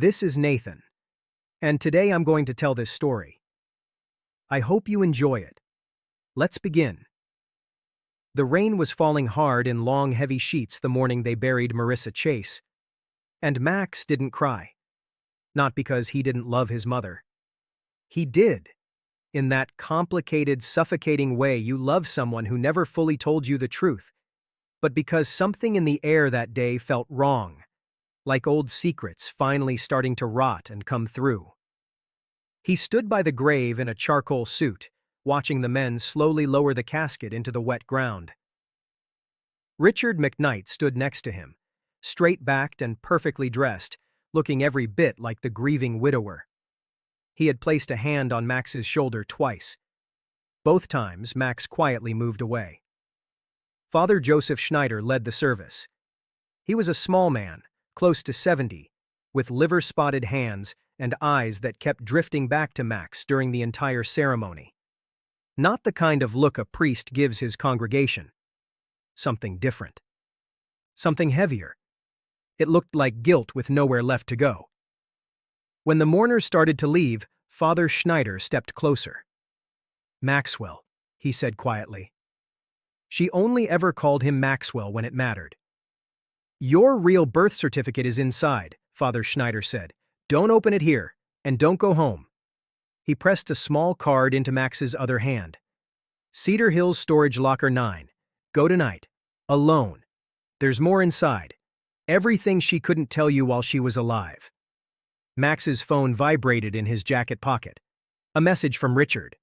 This is Nathan, and today I'm going to tell this story. I hope you enjoy it. Let's begin. The rain was falling hard in long, heavy sheets the morning they buried Marissa Chase. And Max didn't cry. Not because he didn't love his mother. He did, in that complicated, suffocating way you love someone who never fully told you the truth, but because something in the air that day felt wrong, like old secrets finally starting to rot and come through. He stood by the grave in a charcoal suit, watching the men slowly lower the casket into the wet ground. Richard McKnight stood next to him, straight-backed and perfectly dressed, looking every bit like the grieving widower. He had placed a hand on Max's shoulder twice. Both times, Max quietly moved away. Father Joseph Schneider led the service. He was a small man, close to 70, with liver-spotted hands and eyes that kept drifting back to Max during the entire ceremony. Not the kind of look a priest gives his congregation. Something different. Something heavier. It looked like guilt with nowhere left to go. When the mourners started to leave, Father Schneider stepped closer. "Maxwell," he said quietly. She only ever called him Maxwell when it mattered. "Your real birth certificate is inside," Father Schneider said. "Don't open it here, and don't go home." He pressed a small card into Max's other hand. "Cedar Hills Storage Locker 9. Go tonight. Alone. There's more inside. Everything she couldn't tell you while she was alive." Max's phone vibrated in his jacket pocket. A message from Richard.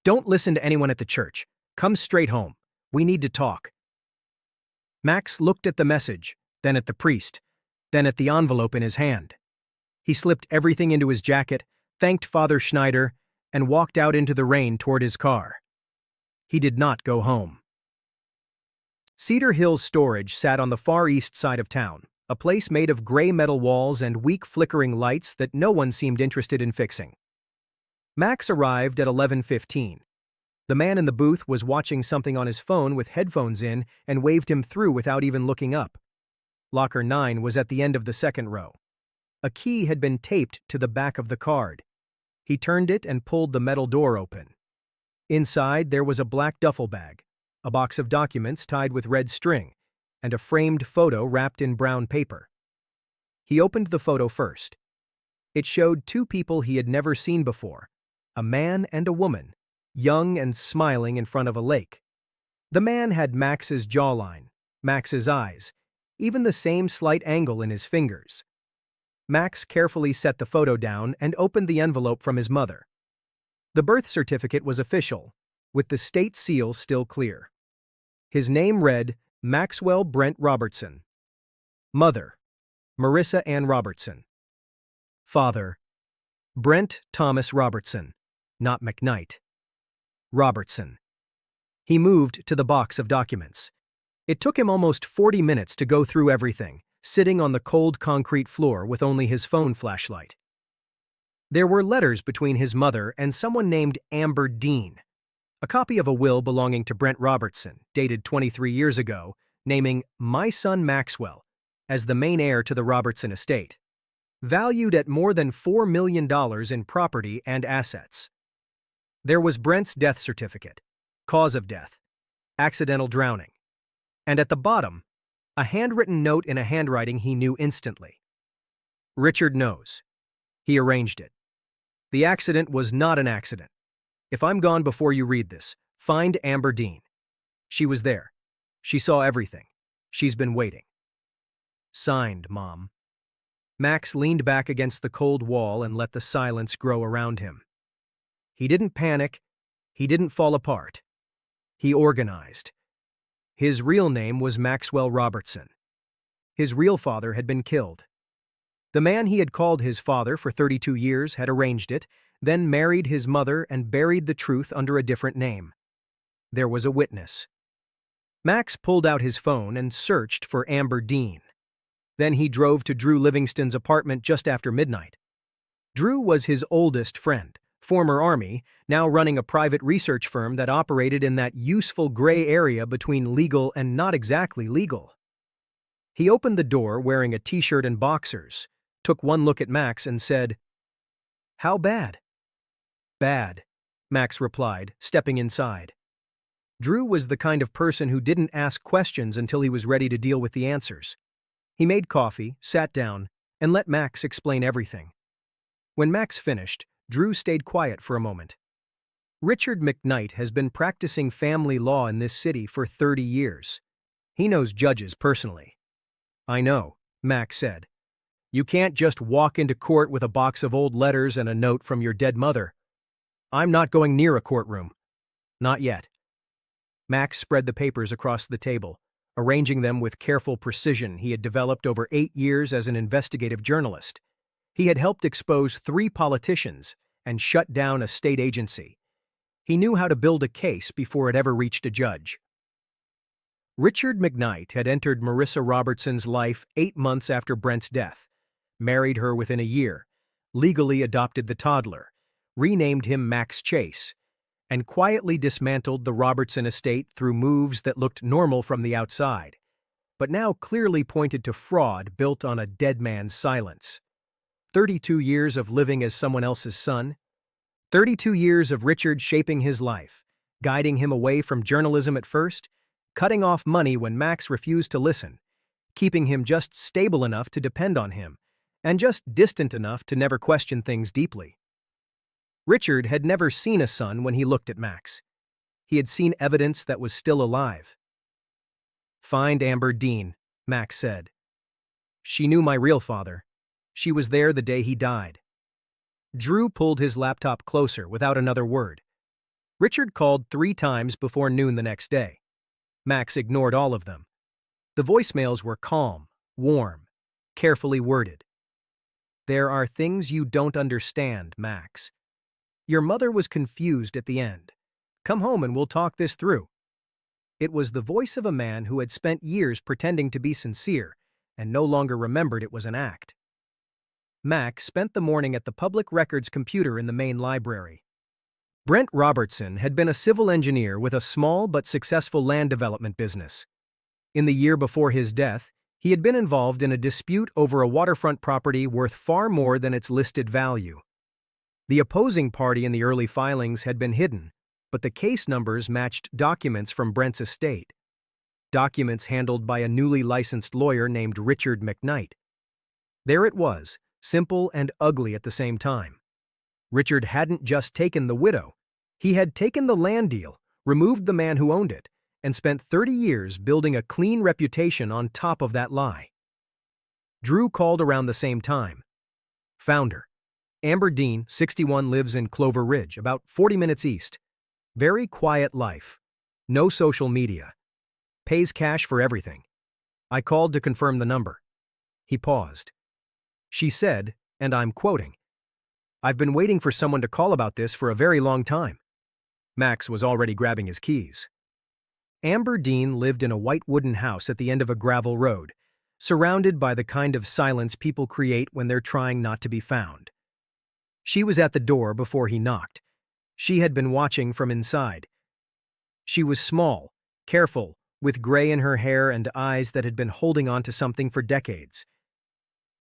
"Don't listen to anyone at the church. Come straight home. We need to talk." Max looked at the message, then at the priest, then at the envelope in his hand. He slipped everything into his jacket, thanked Father Schneider, and walked out into the rain toward his car. He did not go home. Cedar Hills Storage sat on the far east side of town, a place made of gray metal walls and weak flickering lights that no one seemed interested in fixing. Max arrived at 11:15. The man in the booth was watching something on his phone with headphones in and waved him through without even looking up. Locker 9 was at the end of the second row. A key had been taped to the back of the card. He turned it and pulled the metal door open. Inside, there was a black duffel bag, a box of documents tied with red string, and a framed photo wrapped in brown paper. He opened the photo first. It showed two people he had never seen before, a man and a woman, young and smiling in front of a lake. The man had Max's jawline, Max's eyes, even the same slight angle in his fingers. Max carefully set the photo down and opened the envelope from his mother. The birth certificate was official, with the state seal still clear. His name read Maxwell Brent Robertson. Mother, Marissa Ann Robertson. Father, Brent Thomas Robertson, not McKnight. Robertson. He moved to the box of documents. It took him almost 40 minutes to go through everything, sitting on the cold concrete floor with only his phone flashlight. There were letters between his mother and someone named Amber Dean, a copy of a will belonging to Brent Robertson, dated 23 years ago, naming "My son Maxwell" as the main heir to the Robertson estate, valued at more than $4 million in property and assets. There was Brent's death certificate, cause of death, accidental drowning, and at the bottom, a handwritten note in a handwriting he knew instantly. "Richard knows. He arranged it. The accident was not an accident. If I'm gone before you read this, find Amber Dean. She was there. She saw everything. She's been waiting." Signed, Mom. Max leaned back against the cold wall and let the silence grow around him. He didn't panic. He didn't fall apart. He organized. His real name was Maxwell Robertson. His real father had been killed. The man he had called his father for 32 years had arranged it, then married his mother and buried the truth under a different name. There was a witness. Max pulled out his phone and searched for Amber Dean. Then he drove to Drew Livingston's apartment just after midnight. Drew was his oldest friend, former Army, now running a private research firm that operated in that useful gray area between legal and not exactly legal. He opened the door wearing a t-shirt and boxers, took one look at Max and said, "How bad?" "Bad," Max replied, stepping inside. Drew was the kind of person who didn't ask questions until he was ready to deal with the answers. He made coffee, sat down, and let Max explain everything. When Max finished, Drew stayed quiet for a moment. "Richard McKnight has been practicing family law in this city for 30 years. He knows judges personally." "I know," Max said. "You can't just walk into court with a box of old letters and a note from your dead mother. I'm not going near a courtroom. Not yet." Max spread the papers across the table, arranging them with careful precision he had developed over 8 years as an investigative journalist. He had helped expose 3 politicians and shut down a state agency. He knew how to build a case before it ever reached a judge. Richard McKnight had entered Marissa Robertson's life 8 months after Brent's death, married her within a year, legally adopted the toddler, renamed him Max Chase, and quietly dismantled the Robertson estate through moves that looked normal from the outside, but now clearly pointed to fraud built on a dead man's silence. 32 years of living as someone else's son. 32 years of Richard shaping his life, guiding him away from journalism at first, cutting off money when Max refused to listen, keeping him just stable enough to depend on him, and just distant enough to never question things deeply. Richard had never seen a son when he looked at Max. He had seen evidence that was still alive. "Find Amber Dean," Max said. "She knew my real father. She was there the day he died." Drew pulled his laptop closer without another word. Richard called 3 times before noon the next day. Max ignored all of them. The voicemails were calm, warm, carefully worded. "There are things you don't understand, Max. Your mother was confused at the end. Come home and we'll talk this through." It was the voice of a man who had spent years pretending to be sincere and no longer remembered it was an act. Max spent the morning at the public records computer in the main library. Brent Robertson had been a civil engineer with a small but successful land development business. In the year before his death, he had been involved in a dispute over a waterfront property worth far more than its listed value. The opposing party in the early filings had been hidden, but the case numbers matched documents from Brent's estate. Documents handled by a newly licensed lawyer named Richard McKnight. There it was, simple and ugly at the same time. Richard hadn't just taken the widow. He had taken the land deal, removed the man who owned it, and spent 30 years building a clean reputation on top of that lie. Drew called around the same time. Found her. Amber Dean, 61, lives in Clover Ridge, about 40 minutes east. Very quiet life. No social media. Pays cash for everything. I called to confirm the number." He paused. "She said, and I'm quoting, 'I've been waiting for someone to call about this for a very long time.'" Max was already grabbing his keys. Amber Dean lived in a white wooden house at the end of a gravel road, surrounded by the kind of silence people create when they're trying not to be found. She was at the door before he knocked. She had been watching from inside. She was small, careful, with gray in her hair and eyes that had been holding on to something for decades.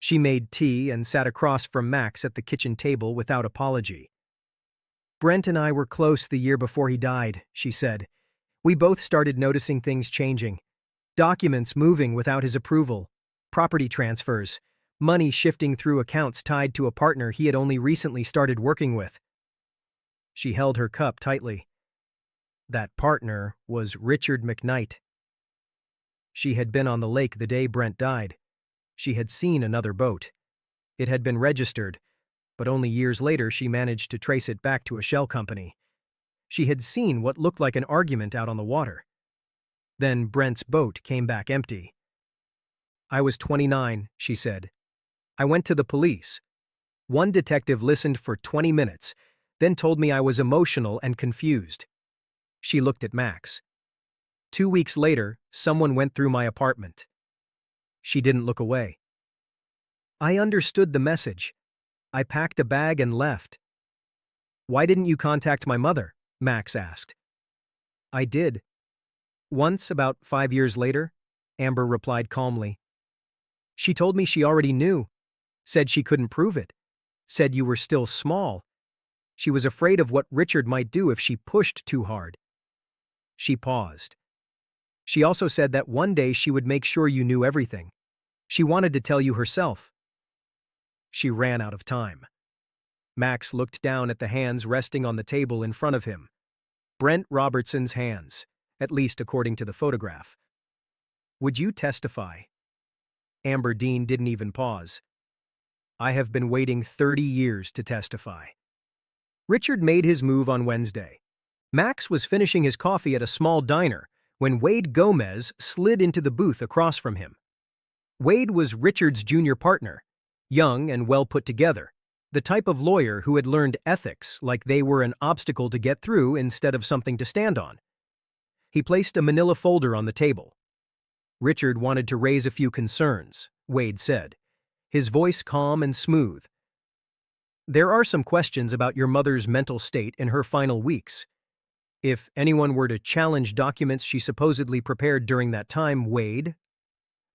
She made tea and sat across from Max at the kitchen table without apology. "Brent and I were close the year before he died," she said. "We both started noticing things changing. Documents moving without his approval, property transfers, money shifting through accounts tied to a partner he had only recently started working with." She held her cup tightly. That partner was Richard McKnight. She had been on the lake the day Brent died. She had seen another boat. It had been registered, but only years later she managed to trace it back to a shell company. She had seen what looked like an argument out on the water. Then Brent's boat came back empty. "I was 29, she said. I went to the police. One detective listened for 20 minutes, then told me I was emotional and confused." She looked at Max. 2 weeks later, someone went through my apartment." She didn't look away. "I understood the message. I packed a bag and left." "Why didn't you contact my mother?" Max asked. "I did. Once, about 5 years later," Amber replied calmly. "She told me she already knew. Said she couldn't prove it. Said you were still small. She was afraid of what Richard might do if she pushed too hard. She paused. She also said that one day she would make sure you knew everything. She wanted to tell you herself. She ran out of time. Max looked down at the hands resting on the table in front of him. Brent Robertson's hands, at least according to the photograph. Would you testify? Amber Dean didn't even pause. I have been waiting 30 years to testify. Richard made his move on Wednesday. Max was finishing his coffee at a small diner when Wade Gomez slid into the booth across from him. Wade was Richard's junior partner, young and well put together, the type of lawyer who had learned ethics like they were an obstacle to get through instead of something to stand on. He placed a manila folder on the table. Richard wanted to raise a few concerns, Wade said, his voice calm and smooth. There are some questions about your mother's mental state in her final weeks. If anyone were to challenge documents she supposedly prepared during that time, Wade?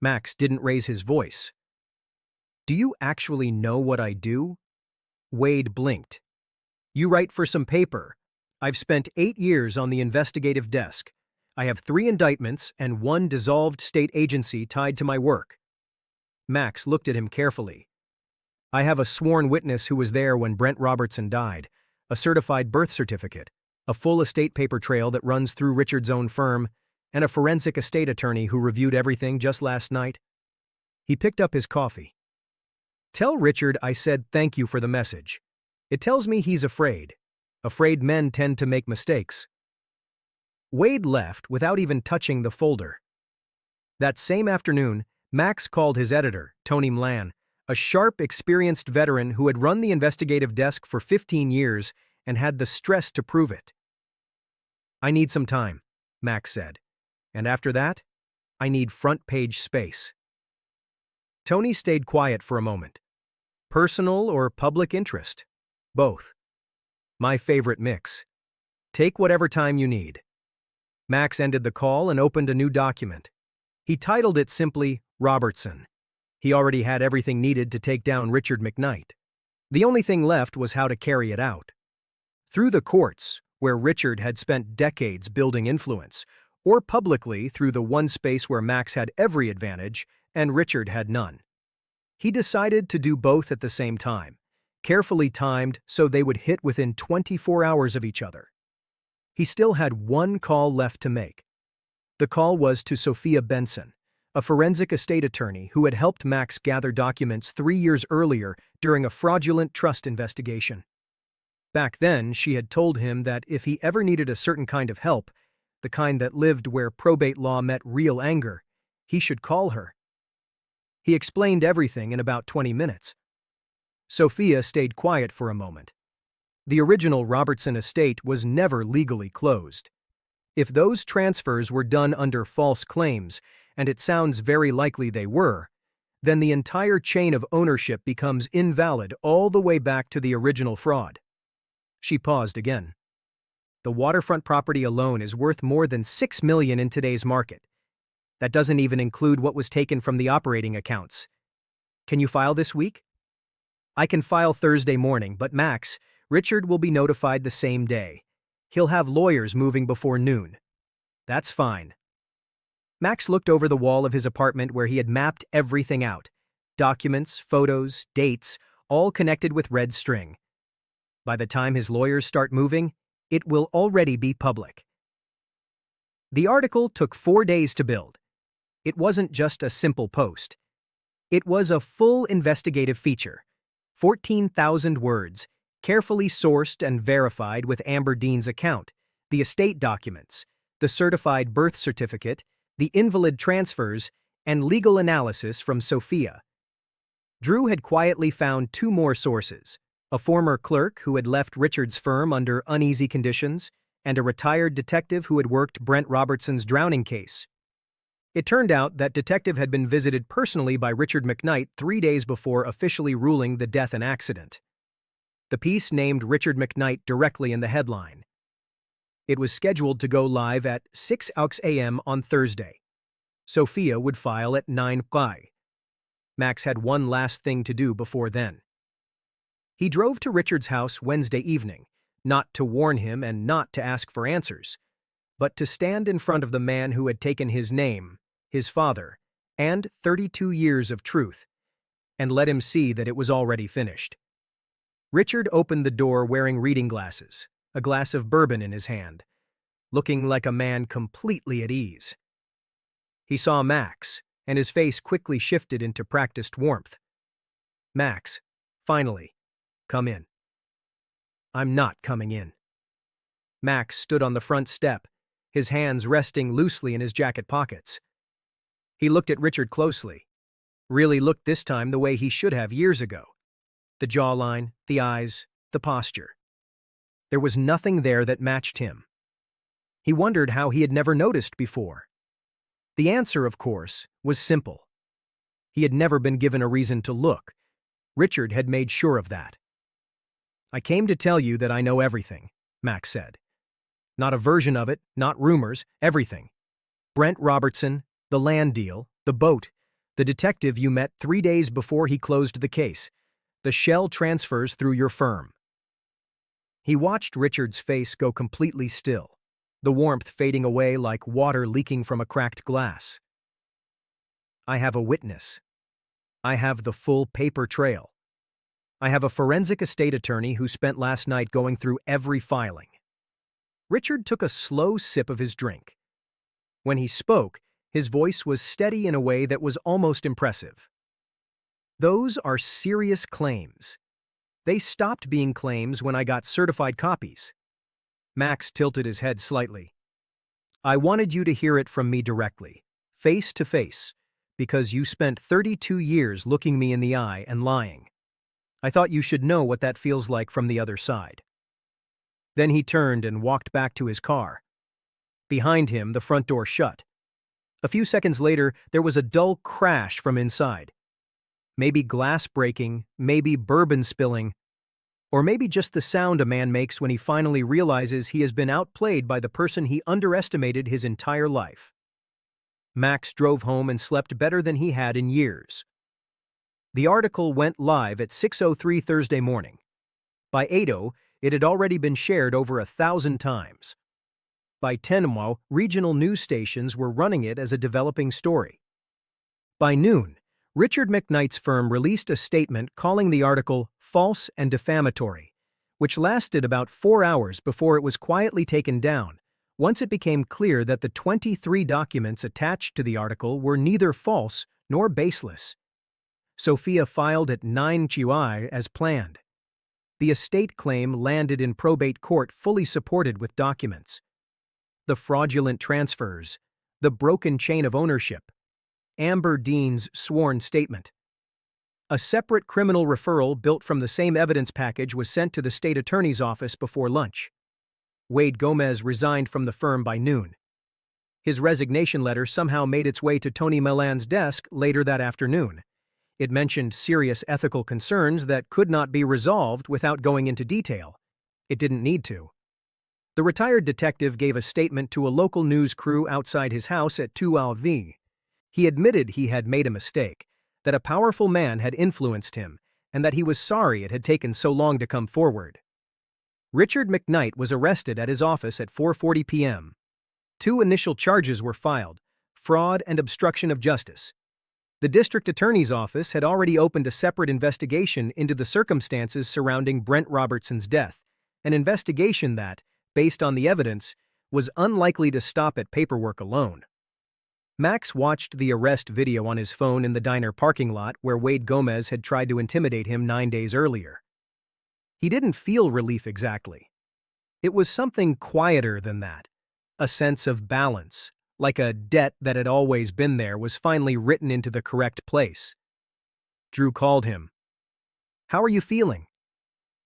Max didn't raise his voice. Do you actually know what I do? Wade blinked. You write for some paper. I've spent 8 years on the investigative desk. I have 3 indictments and 1 dissolved state agency tied to my work. Max looked at him carefully. I have a sworn witness who was there when Brent Robertson died, a certified birth certificate, a full estate paper trail that runs through Richard's own firm, and a forensic estate attorney who reviewed everything just last night. He picked up his coffee. Tell Richard I said thank you for the message. It tells me he's afraid. Afraid men tend to make mistakes. Wade left without even touching the folder. That same afternoon, Max called his editor, Tony Mlan, a sharp, experienced veteran who had run the investigative desk for 15 years and had the stress to prove it. I need some time, Max said. And after that, I need front-page space. Tony stayed quiet for a moment. Personal or public interest? Both. My favorite mix. Take whatever time you need. Max ended the call and opened a new document. He titled it simply Robertson. He already had everything needed to take down Richard McKnight. The only thing left was how to carry it out. Through the courts, where Richard had spent decades building influence, or publicly through the one space where Max had every advantage and Richard had none. He decided to do both at the same time, carefully timed so they would hit within 24 hours of each other. He still had one call left to make. The call was to Sophia Benson, a forensic estate attorney who had helped Max gather documents 3 years earlier during a fraudulent trust investigation. Back then, she had told him that if he ever needed a certain kind of help, the kind that lived where probate law met real anger, he should call her. He explained everything in about 20 minutes. Sophia stayed quiet for a moment. The original Robertson estate was never legally closed. If those transfers were done under false claims, and it sounds very likely they were, then the entire chain of ownership becomes invalid all the way back to the original fraud. She paused again. The waterfront property alone is worth more than $6 million in today's market. That doesn't even include what was taken from the operating accounts. Can you file this week? I can file Thursday morning, but Max, Richard will be notified the same day. He'll have lawyers moving before noon. That's fine. Max looked over the wall of his apartment where he had mapped everything out. Documents, photos, dates, all connected with red string. By the time his lawyers start moving, it will already be public. The article took 4 days to build. It wasn't just a simple post. It was a full investigative feature. 14,000 words, carefully sourced and verified with Amber Dean's account, the estate documents, the certified birth certificate, the invalid transfers, and legal analysis from Sophia. Drew had quietly found 2 more sources, a former clerk who had left Richard's firm under uneasy conditions, and a retired detective who had worked Brent Robertson's drowning case. It turned out that detective had been visited personally by Richard McKnight 3 days before officially ruling the death an accident. The piece named Richard McKnight directly in the headline. It was scheduled to go live at 6 a.m. on Thursday. Sophia would file at 9 p.m. Max had one last thing to do before then. He drove to Richard's house Wednesday evening, not to warn him and not to ask for answers, but to stand in front of the man who had taken his name, his father, and 32 years of truth, and let him see that it was already finished. Richard opened the door wearing reading glasses, a glass of bourbon in his hand, looking like a man completely at ease. He saw Max, and his face quickly shifted into practiced warmth. "Max, finally, come in." "I'm not coming in." Max stood on the front step, his hands resting loosely in his jacket pockets. He looked at Richard closely. Really looked this time the way he should have years ago. The jawline, the eyes, the posture. There was nothing there that matched him. He wondered how he had never noticed before. The answer, of course, was simple. He had never been given a reason to look. Richard had made sure of that. "I came to tell you that I know everything," Max said. "Not a version of it, not rumors, everything. Brent Robertson, the land deal, the boat, the detective you met 3 days before he closed the case, the shell transfers through your firm." He watched Richard's face go completely still, the warmth fading away like water leaking from a cracked glass. "I have a witness. I have the full paper trail. I have a forensic estate attorney who spent last night going through every filing." Richard took a slow sip of his drink. When he spoke, his voice was steady in a way that was almost impressive. "Those are serious claims. They stopped being claims when I got certified copies." Max tilted his head slightly. "I wanted you to hear it from me directly, face to face, because you spent 32 years looking me in the eye and lying. I thought you should know what that feels like from the other side." Then he turned and walked back to his car. Behind him, the front door shut. A few seconds later, there was a dull crash from inside. Maybe glass breaking, maybe bourbon spilling, or maybe just the sound a man makes when he finally realizes he has been outplayed by the person he underestimated his entire life. Max drove home and slept better than he had in years. The article went live at 6:03 Thursday morning. By 8:00, it had already been shared over 1,000 times. By 10:00, regional news stations were running it as a developing story. By noon, Richard McKnight's firm released a statement calling the article false and defamatory, which lasted about 4 hours before it was quietly taken down, once it became clear that the 23 documents attached to the article were neither false nor baseless. Sophia filed at 9 GUI as planned. The estate claim landed in probate court fully supported with documents. The fraudulent transfers, the broken chain of ownership, Amber Dean's sworn statement. A separate criminal referral built from the same evidence package was sent to the state attorney's office before lunch. Wade Gomez resigned from the firm by noon. His resignation letter somehow made its way to Tony Melan's desk later that afternoon. It mentioned serious ethical concerns that could not be resolved without going into detail. It didn't need to. The retired detective gave a statement to a local news crew outside his house at 2 Alv. He admitted he had made a mistake, that a powerful man had influenced him, and that he was sorry it had taken so long to come forward. Richard McKnight was arrested at his office at 4:40 p.m. 2 initial charges were filed: fraud and obstruction of justice. The district attorney's office had already opened a separate investigation into the circumstances surrounding Brent Robertson's death, an investigation that, based on the evidence, was unlikely to stop at paperwork alone. Max watched the arrest video on his phone in the diner parking lot where Wade Gomez had tried to intimidate him 9 days earlier. He didn't feel relief exactly. It was something quieter than that, a sense of balance, like a debt that had always been there was finally written into the correct place. Drew called him. "How are you feeling?"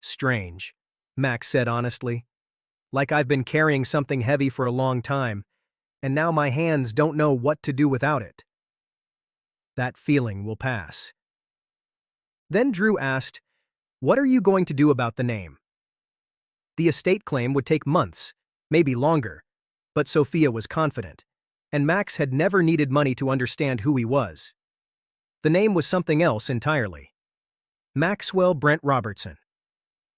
"Strange," Max said honestly. "Like I've been carrying something heavy for a long time, and now my hands don't know what to do without it." "That feeling will pass." Then Drew asked, "What are you going to do about the name?" The estate claim would take months, maybe longer, but Sophia was confident, and Max had never needed money to understand who he was. The name was something else entirely. Maxwell Brent Robertson.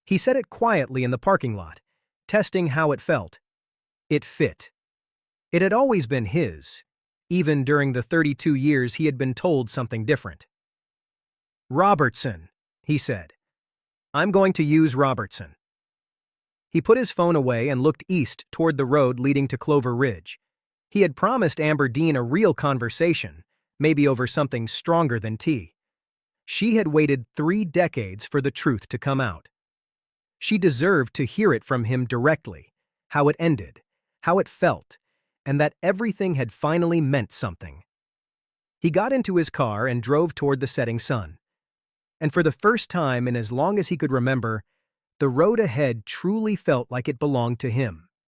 He said it quietly in the parking lot, testing how it felt. It fit. It had always been his, even during the 32 years he had been told something different. Robertson, he said. I'm going to use Robertson. He put his phone away and looked east toward the road leading to Clover Ridge. He had promised Amber Dean a real conversation, maybe over something stronger than tea. She had waited 3 decades for the truth to come out. She deserved to hear it from him directly, how it ended, how it felt, and that everything had finally meant something. He got into his car and drove toward the setting sun. And for the first time in as long as he could remember, the road ahead truly felt like it belonged to him.